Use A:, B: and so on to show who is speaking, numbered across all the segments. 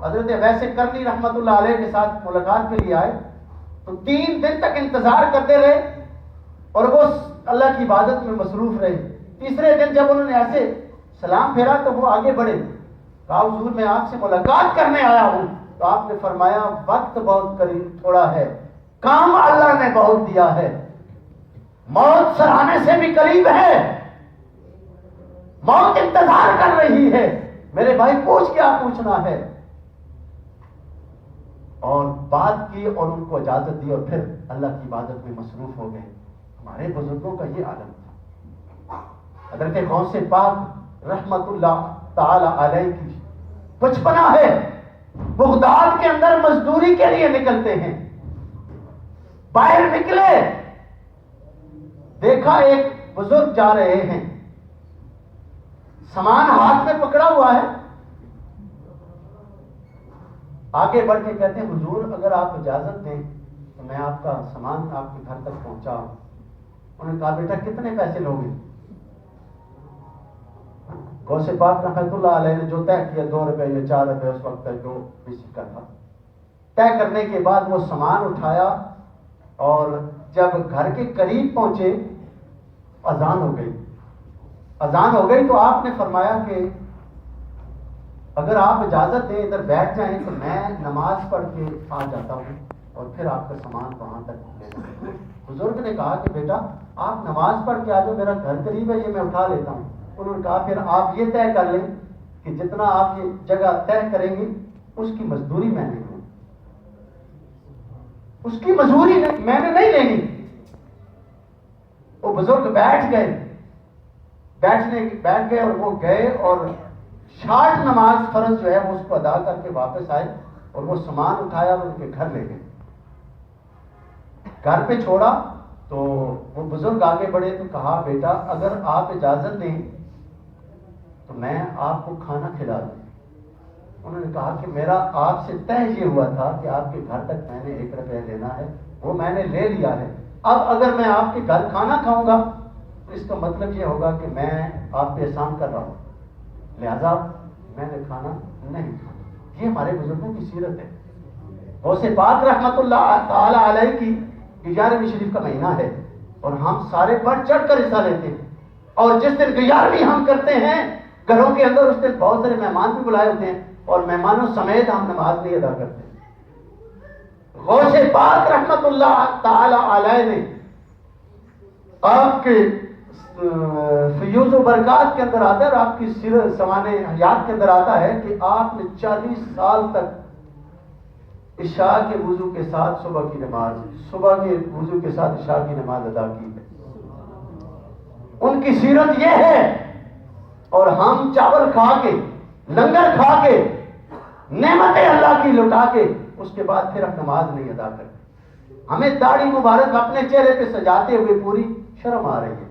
A: حضرت ویسے کرنی رحمت اللہ علیہ کے ساتھ ملاقات کے لیے آئے تو 3 دن تک انتظار کرتے رہے اور وہ اللہ کی عبادت میں مصروف رہے. تیسرے دن جب انہوں نے ایسے سلام پھیرا تو وہ آگے بڑھے, کہا حضور میں آپ سے ملاقات کرنے آیا ہوں. تو آپ نے فرمایا وقت بہت قریب تھوڑا ہے, کام اللہ نے بہت دیا ہے, موت سرانے سے بھی قریب ہے, موت انتظار کر رہی ہے, میرے بھائی پوچھ کیا پوچھنا ہے. اور بات کی اور ان کو اجازت دی اور پھر اللہ کی عبادت میں مصروف ہو گئے. ہمارے بزرگوں کا یہ عالم تھا. حضرت غوث پاک رحمت اللہ تعالی علیہ کی بچپنا ہے, بغداد کے اندر مزدوری کے لیے نکلتے ہیں. باہر نکلے, دیکھا ایک بزرگ جا رہے ہیں, سامان ہاتھ میں پکڑا ہوا ہے. آگے بڑھ کے کہتے ہیں حضور اگر آپ اجازت دیں تو میں آپ کا سامان آپ کے گھر تک پہنچاؤں. انہوں نے کہا بیٹا کتنے پیسے لوگے؟ غوث پاک رحمت اللہ علیہ نے جو طے کیا 2 روپے یا 4 روپے اس وقت جو بھی سکہ تھا, طے کرنے کے بعد وہ سامان اٹھایا اور جب گھر کے قریب پہنچے اذان ہو گئی. اذان ہو گئی تو آپ نے فرمایا کہ اگر آپ اجازت دیں ادھر بیٹھ جائیں تو میں نماز پڑھ کے آ جاتا ہوں اور پھر آپ کا سامان وہاں تک لے جاؤں. بزرگ نے کہا کہ بیٹا آپ نماز پڑھ کے آ جاؤ, میرا گھر قریب ہے, یہ میں اٹھا لیتا ہوں. انہوں نے کہا پھر آپ یہ طے کر لیں کہ جتنا آپ یہ جگہ طے کریں گے اس کی مزدوری میں نہیں لوں, اس کی مزدوری میں نے نہیں لینی. وہ بزرگ بیٹھ گئے اور وہ گئے اور 60 نماز فرض جو ہے وہ اس کو ادا کر کے واپس آئے اور وہ سامان اٹھایا اور ان کے گھر لے گئے. گھر پہ چھوڑا تو وہ بزرگ آگے بڑھے تو کہا بیٹا اگر آپ اجازت دیں تو میں آپ کو کھانا کھلا دوں. انہوں نے کہا کہ میرا آپ سے طے یہ ہوا تھا کہ آپ کے گھر تک میں نے 1 روپیہ لینا ہے, وہ میں نے لے لیا ہے. اب اگر میں آپ کے گھر کھانا کھاؤں گا تو اس کا مطلب یہ ہوگا کہ میں آپ پہ احسان کر رہا ہوں, لہذا میں نے کھانا نہیں کھانا. یہ ہمارے بزرگوں کی سیرت ہے. غوث پاک رحمت اللہ تعالی علیہ کی 11ویں شریف کا مہینہ ہے اور ہم سارے بڑھ چڑھ کر حصہ لیتے ہیں. اور جس دن 11ویں ہم کرتے ہیں گھروں کے اندر اس دن بہت سارے مہمان بھی بلائے ہوتے ہیں اور مہمانوں سمیت ہم نماز نہیں ادا کرتے. غوث پاک رحمت اللہ تعالی علیہ نے آپ کے فیوز و برکات کے اندر آتا ہے اور آپ کی سیرت سوانح حیات کے اندر آتا ہے کہ آپ نے 40 سال تک عشاء کے وضو کے ساتھ صبح کے وضو کے ساتھ عشاء کی نماز ادا کی ہے. ان کی سیرت یہ ہے. اور ہم چاول کھا کے, لنگر کھا کے, نعمتیں اللہ کی لٹا کے اس کے بعد پھر ہم نماز نہیں ادا کرتے. ہمیں داڑھی مبارک اپنے چہرے پہ سجاتے ہوئے پوری شرم آ رہی ہے.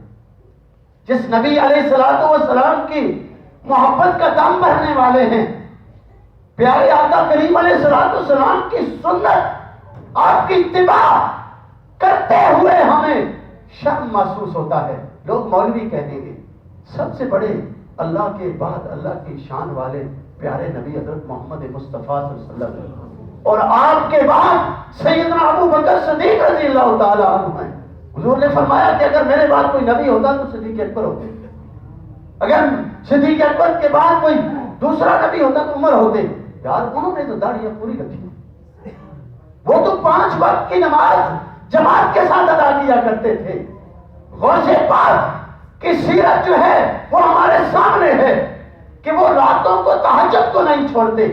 A: جس نبی علیہ الصلوۃ والسلام کی محبت کا دم بھرنے والے ہیں, پیارے آقا کریم علیہ الصلوۃ والسلام کی سنت آپ کی اتباع کرتے ہوئے ہمیں شرم محسوس ہوتا ہے. لوگ مولوی کہیں گے, سب سے بڑے اللہ کے بعد اللہ کی شان والے پیارے نبی حضرت محمد مصطفیٰ صلی اللہ علیہ وسلم اور آپ کے بعد سیدنا ابو بکر صدیق رضی اللہ تعالی عنہ ہیں. حضور نے فرمایا کہ اگر میرے بعد کوئی نبی ہوتا تو صدیق اکبر ہوتے, اگر صدیق اکبر کے بعد کوئی دوسرا نبی ہوتا تو عمر ہوتے. یار انہوں نے تو داڑیاں پوری رکھی, وہ تو 5 وقت کی نماز جماعت کے ساتھ ادا کیا کرتے تھے. غوث پاک کی سیرت جو ہے وہ ہمارے سامنے ہے کہ وہ راتوں کو تہجد کو نہیں چھوڑتے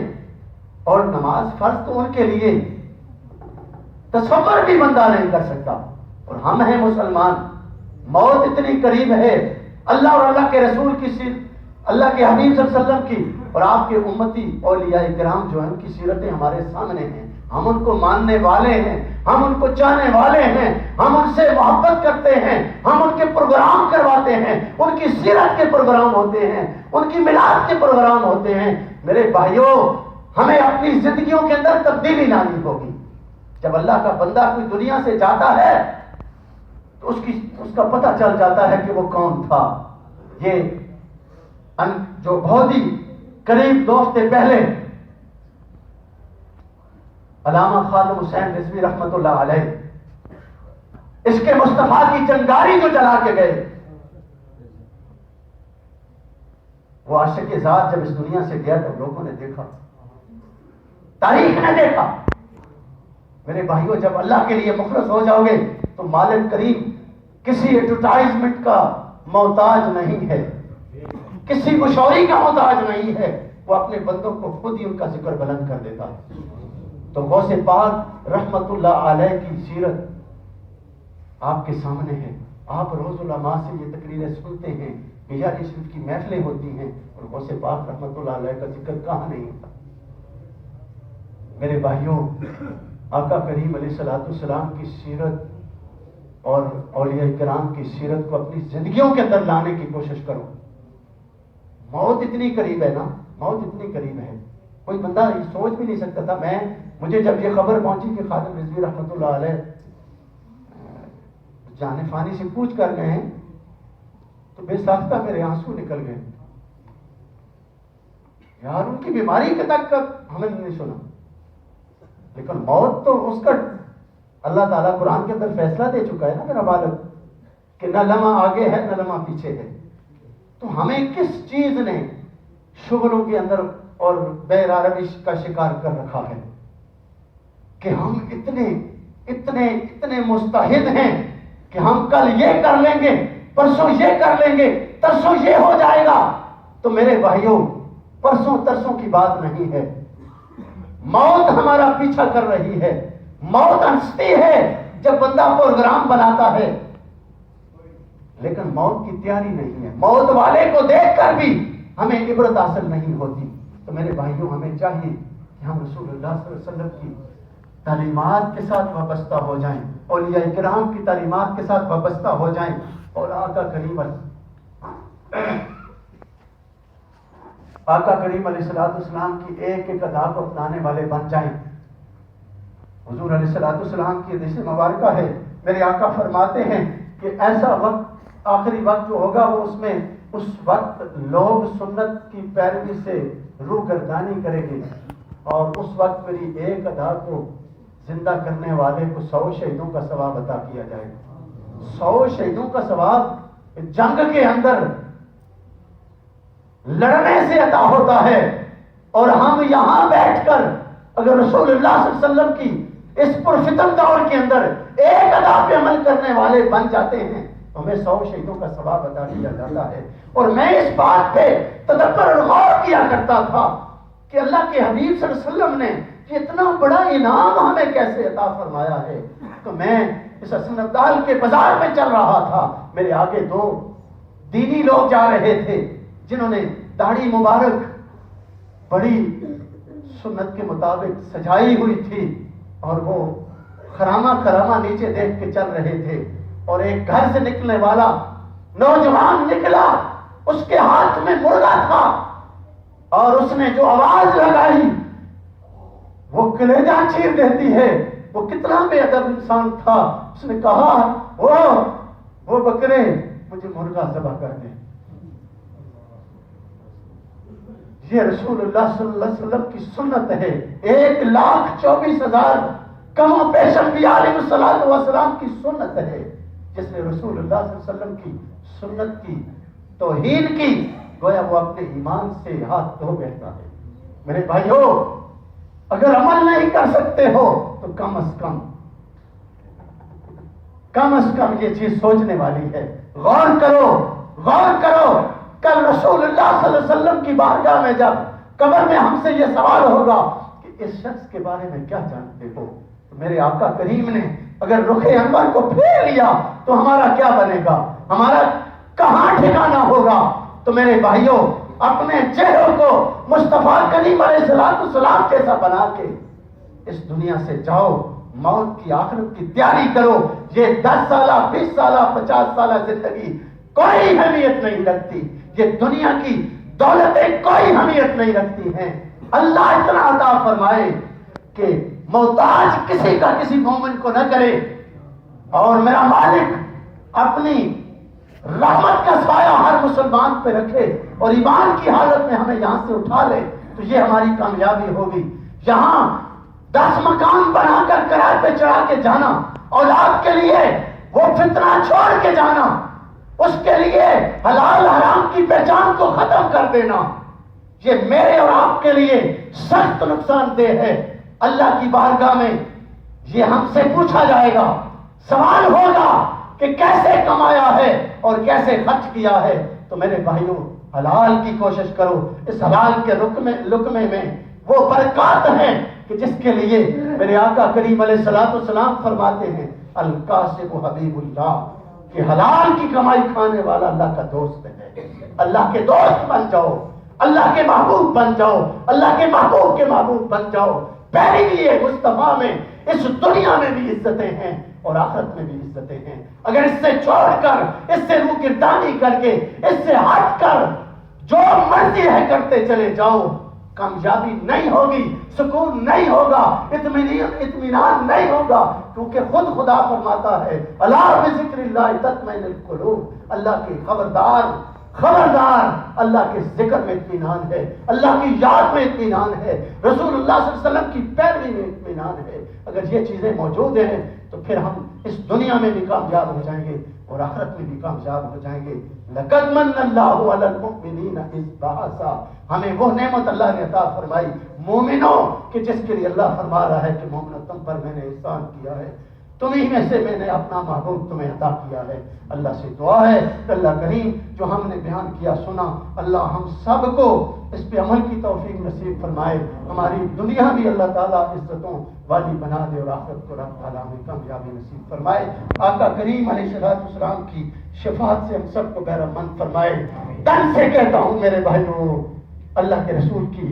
A: اور نماز فرض تو ان کے لیے تصور بھی بندہ نہیں کر سکتا. اور ہم ہیں مسلمان, موت اتنی قریب ہے. اللہ اور اللہ کے رسول کی سیرت, اللہ کے حبیب صلی اللہ علیہ وسلم کی اور آپ کے امتی اولیاء کرام جو ہیں ان کی سیرتیں ہمارے سامنے ہیں. ہم ان کو ماننے والے ہیں, ہم ان کو چاہنے والے ہیں, ہم ان سے محبت کرتے ہیں, ہم ان کے پروگرام کرواتے ہیں, ان کی سیرت کے پروگرام ہوتے ہیں, ان کی میلاد کے پروگرام ہوتے ہیں. میرے بھائیوں, ہمیں اپنی زندگیوں کے اندر تبدیلی لانی ہوگی. جب اللہ کا بندہ کوئی دنیا سے جاتا ہے تو اس کا پتہ چل جاتا ہے کہ وہ کون تھا. یہ جو بہت ہی قریب 2 ہفتے پہلے علامہ خادم حسین رضوی رحمت اللہ علیہ اس کے مصطفیٰ کی چنگاری جو جلا کے گئے، وہ عاشق ذات جب اس دنیا سے گیا تو لوگوں نے دیکھا، تاریخ نے دیکھا۔ میرے بھائیوں، جب اللہ کے لیے مخلص ہو جاؤ گے تو مالک کریم کسی ایڈورٹائزمنٹ کا محتاج نہیں ہے، کسی مشوری کا محتاج نہیں ہے، وہ اپنے بندوں کو خود ہی ان کا ذکر بلند کر دیتا ہے۔ تو غوث پاک رحمت اللہ علیہ کی سیرت آپ کے سامنے ہے۔ آپ روز العلماء سے یہ تقریریں سنتے ہیں، بیاری شریف کی محفلیں ہوتی ہیں، اور غوث پاک رحمت اللہ علیہ کا ذکر کہاں نہیں ہوتا۔ میرے بھائیوں، آقا کریم علیہ السلام کی سیرت اور اولیاء کرام کی سیرت کو اپنی زندگیوں کے اندر لانے کی کوشش کرو۔ موت اتنی قریب ہے نا، موت اتنی قریب ہے، کوئی بندہ یہ سوچ بھی نہیں سکتا تھا۔ مجھے جب یہ خبر پہنچی کہ خادم رضوی رحمت اللہ علیہ جان فانی سے پوچھ کر گئے ہیں تو بے ساختہ میرے آنسو نکل گئے۔ یار ان کی بیماری کے تک ہم نے نہیں سنا، لیکن موت تو اس کا اللہ تعالیٰ قرآن کے اندر فیصلہ دے چکا ہے نا میرا بالک، کہ نہ لمحہ آگے ہے نہ لمحہ پیچھے ہے۔ تو ہمیں کس چیز نے شغلوں کے اندر اور بے روش کا شکار کر رکھا ہے کہ ہم اتنے مستعد ہیں کہ ہم کل یہ کر لیں گے، پرسوں یہ کر لیں گے، ترسوں یہ ہو جائے گا۔ تو میرے بھائیوں، پرسوں ترسوں کی بات نہیں ہے، موت ہمارا پیچھا کر رہی ہے۔ موت ہنستی ہے جب بندہ پروگرام بناتا ہے، لیکن موت کی تیاری نہیں ہے۔ موت والے کو دیکھ کر بھی ہمیں عبرت حاصل نہیں ہوتی۔ تو میرے بھائیوں، ہمیں چاہیے کہ ہم رسول اللہ صلی اللہ علیہ وسلم کی تعلیمات کے ساتھ وابستہ ہو جائیں، اولیاء کرام کی تعلیمات کے ساتھ وابستہ ہو جائیں، اور آقا کریم علیہ السلام کی ایک ایک ادا کو اپنانے والے بن جائیں۔ حضور علیہ السلام کی حدیث مبارکہ ہے، میرے آقا فرماتے ہیں کہ ایسا وقت، آخری وقت جو ہوگا، وہ اس وقت لوگ سنت کی پیروی سے روح گردانی کریں گے، اور اس وقت میری ایک ادا کو زندہ کرنے والے کو 100 شہیدوں کا ثواب عطا کیا جائے گا۔ 100 شہیدوں کا ثواب جنگ کے اندر لڑنے سے عطا ہوتا ہے، اور ہم یہاں بیٹھ کر اگر رسول اللہ صلی اللہ علیہ وسلم کی اس پرفتن دور کے اندر ایک ادا پہ عمل کرنے والے بن جاتے ہیں تو ہمیں 100 شہیدوں کا ثواب عطا کیا جاتا ہے۔ اور میں اس بات پہ تدبر اور غور کیا کرتا تھا کہ اللہ کے حبیب صلی اللہ علیہ وسلم نے اتنا بڑا انعام ہمیں کیسے عطا فرمایا ہے۔ تو میں اس حسن ابدال کے بازار میں چل رہا تھا، میرے آگے 2 دینی لوگ جا رہے تھے جنہوں نے داڑھی مبارک بڑی سنت کے مطابق سجائی ہوئی تھی، اور وہ خرامہ نیچے دیکھ کے چل رہے تھے، اور ایک گھر سے نکلنے والا نوجوان نکلا، اس کے ہاتھ میں مرغا تھا، اور اس نے جو آواز لگائی وہ کلیجہ چیر دیتی ہے۔ وہ کتنا بے ادب انسان تھا، اس نے کہا وہ بکرے مجھے مرغا ذبح کر دیں۔ یہ رسول اللہ صلی اللہ علیہ وسلم کی سنت ہے۔ 1,24,000 کم و بیش انبیاء علیہ السلام کی سنت ہے۔ جس نے رسول اللہ صلی اللہ علیہ وسلم کی سنت کی توہین کی، گویا وہ اپنے ایمان سے ہاتھ دھو بیٹھتا ہے۔ میرے بھائیوں، اگر عمل نہیں کر سکتے ہو تو کم از کم یہ چیز سوچنے والی ہے۔ غور کرو، کل رسول اللہ صلی اللہ علیہ وسلم کی بارگاہ میں جب قبر میں ہم سے یہ سوال ہوگا کہ اس شخص کے بارے میں کیا جانتے ہو، تو میرے آقا کریم نے اگر رخ انور کو پھیر لیا تو ہمارا کیا بنے گا، ہمارا کہاں ٹھکانا ہوگا۔ تو میرے بھائیوں، اپنے چہروں کو مصطفیٰ کریم علیہ السلام جیسا بنا کے اس دنیا سے جاؤ، موت کی آخرت کی تیاری کرو۔ یہ 10 سالہ 20 سالہ 50 سالہ زندگی کوئی اہمیت نہیں رکھتی، یہ دنیا کی دولتیں کوئی اہمیت نہیں رکھتی ہیں۔ اللہ اتنا عطا فرمائے کہ محتاج کسی کا کسی مومن کو نہ کرے، اور میرا مالک اپنی رحمت کا سایہ ہر مسلمان پہ رکھے، اور ایمان کی حالت میں ہمیں یہاں سے اٹھا لے، تو یہ ہماری کامیابی ہوگی۔ یہاں 10 مکان بنا کر کرائے پہ چڑھا کے جانا، اولاد کے لیے وہ فتنہ چھوڑ کے جانا، اس کے لیے حلال حرام کی پہچان کو ختم کر دینا، یہ میرے اور آپ کے لیے سخت نقصان دہ ہے۔ اللہ کی بارگاہ میں یہ ہم سے پوچھا جائے گا، سوال ہوگا کہ کیسے کمایا ہے اور کیسے خرچ کیا ہے۔ تو میرے بھائیوں، حلال کی کوشش کرو۔ اس حلال کے لقمے میں وہ برکات ہیں کہ جس کے لیے میرے آقا کریم علیہ السلام فرماتے ہیں القاسم حبیب اللہ، کہ حلال کی کمائی کھانے والا اللہ کا دوست ہے۔ اللہ کے دوست بن جاؤ، اللہ کے محبوب بن جاؤ، اللہ کے محبوب کے محبوب بن جاؤ۔ پہلی لیے مصطفیٰ میں اس دنیا میں بھی عزتیں ہیں اور آخرت میں بھی عزتیں ہیں۔ اگر اس سے چھوڑ کر، اس سے روگردانی کر کے، اس سے ہٹ کر جو مرضی ہے کرتے چلے جاؤ، کامیابی نہیں ہوگی، سکون نہیں ہوگا، اطمینان نہیں ہوگا، کیونکہ خود خدا فرماتا ہے الا بذکر اللہ تطمئن القلوب، اللہ کی خبردار اللہ کے ذکر میں اطمینان ہے، اللہ کی یاد میں اطمینان ہے، رسول اللہ صلی اللہ علیہ وسلم کی پیروی میں اطمینان ہے۔ اگر یہ چیزیں موجود ہیں تو پھر ہم اس دنیا میں بھی کامیاب ہو جائیں گے اور آخرت میں بھی کامیاب ہو جائیں گے۔ لقد من اللہ علی المؤمنین اذ بعث، ہمیں وہ نعمت اللہ نے عطا فرمائی مومنوں کہ جس کے لیے اللہ فرما رہا ہے کہ مومنوں تم پر میں نے احسان کیا ہے، تمہیں میں سے میں نے اپنا محبوب تمہیں عطا کیا ہے۔ اللہ سے دعا ہے کہ اللہ کریم جو ہم نے بیان کیا سنا، اللہ ہم سب کو اس پہ عمل کی توفیق نصیب فرمائے، ہماری دنیا بھی اللہ تعالیٰ عزتوں والی بنا دے اور آخرت کو رب تعالیٰ ہمیں کامیابی نصیب فرمائے۔ آقا کریم علیہ السلام کی شفاعت سے ہم سب کو بہرمند فرمائے۔ دل سے کہتا ہوں میرے بھائیوں، اللہ کے رسول کی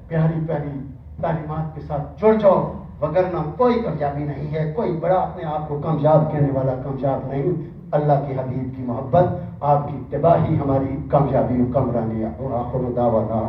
A: پیاری پیاری تعلیمات کے ساتھ جڑ جاؤ، وگرنہ کوئی کامیابی نہیں ہے، کوئی بڑا اپنے آپ کو کامیاب کہنے والا کامیاب نہیں۔ اللہ کے حبیب کی محبت، آپ کی اتباع ہی ہماری کامیابی و کامرانی ہے۔ وآخر دعوانا